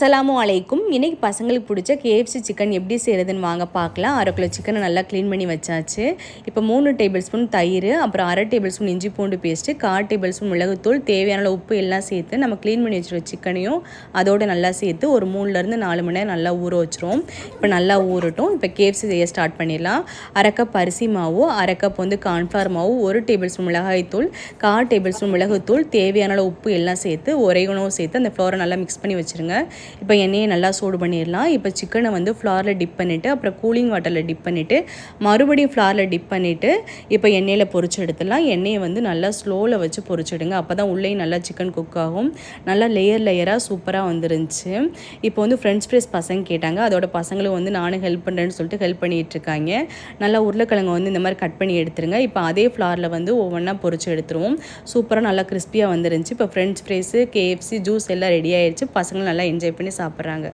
அஸ்ஸலாமு அலைக்கும். இன்றைக்கி பசங்களுக்கு பிடிச்ச KFC சிக்கன் எப்படி செய்கிறதுன்னு வாங்க பார்க்கலாம். 1/2 கிலோ சிக்கனை நல்லா க்ளீன் பண்ணி வச்சாச்சு. இப்போ 3 டேபிள் ஸ்பூன் தயிர், அப்புறம் 1/2 டேபிள் ஸ்பூன் இஞ்சி பூண்டு பேஸ்ட்டு, 1/4 டேபிள் ஸ்பூன் மிளகுத்தூள், தேவையான உப்பு எல்லாம் சேர்த்து நம்ம க்ளீன் பண்ணி வச்சுருக்க சிக்கனையும் அதோடு நல்லா சேர்த்து ஒரு 3லேருந்து 4 மணி நேரம் நல்லா ஊற வச்சுருவோம். இப்போ நல்லா ஊறட்டும். இப்போ KFC செய்ய ஸ்டார்ட் பண்ணிடலாம். 1/2 கப் அரிசி மாவு, 1/2 கப் கார்ன்ஃப்ளவர் மாவு, 1 டேபிள் ஸ்பூன் மிளகாய்த்தூள், 1/4 டேபிள் ஸ்பூன் மிளகுத்தூள், தேவையான உப்பு எல்லாம் சேர்த்து ஒரேகணும் சேர்த்து அந்த ஃப்ளோரை நல்லா மிக்ஸ் பண்ணி வச்சுருங்க. இப்போ எண்ணெயை நல்லா சூடு பண்ணிடலாம். இப்போ சிக்கனை ஃப்ளாரில் டிப் பண்ணிவிட்டு அப்புறம் கூலிங் வாட்டரில் டிப் பண்ணிவிட்டு மறுபடியும் ஃப்ளாரில் டிப் பண்ணிவிட்டு இப்போ எண்ணெயில் பொரிச்சு எடுத்துடலாம். எண்ணெயை நல்லா ஸ்லோவில் வச்சு பொரிச்சிடுங்க. அப்போ தான் உள்ளே நல்லா சிக்கன் குக் ஆகும். நல்லா லேயராக சூப்பராக வந்துருந்துச்சு. இப்போ ஃப்ரெஞ்ச் ஃப்ரைஸ் பசங்க கேட்டாங்க. அதோட பசங்களும் நானும் ஹெல்ப் பண்ணுறேன்னு சொல்லிட்டு ஹெல்ப் பண்ணிகிட்டு இருக்காங்க. நல்லா உருளைக்கிழங்கு இந்த மாதிரி கட் பண்ணி எடுத்துருங்க. இப்போ அதே ஃப்ளாரில் ஒவ்வொன்றா பொரிச்சு எடுத்துருவோம். சூப்பராக நல்லா கிறிஸ்பியாக வந்துருந்துச்சு. இப்போ ஃப்ரெஞ்ச் ஃப்ரைஸு KFC ஜூஸ் எல்லாம் ரெடி ஆயிடுச்சு. பசங்களும் நல்லா என்ஜாய் பண்ணி சாப்பிட்றாங்க.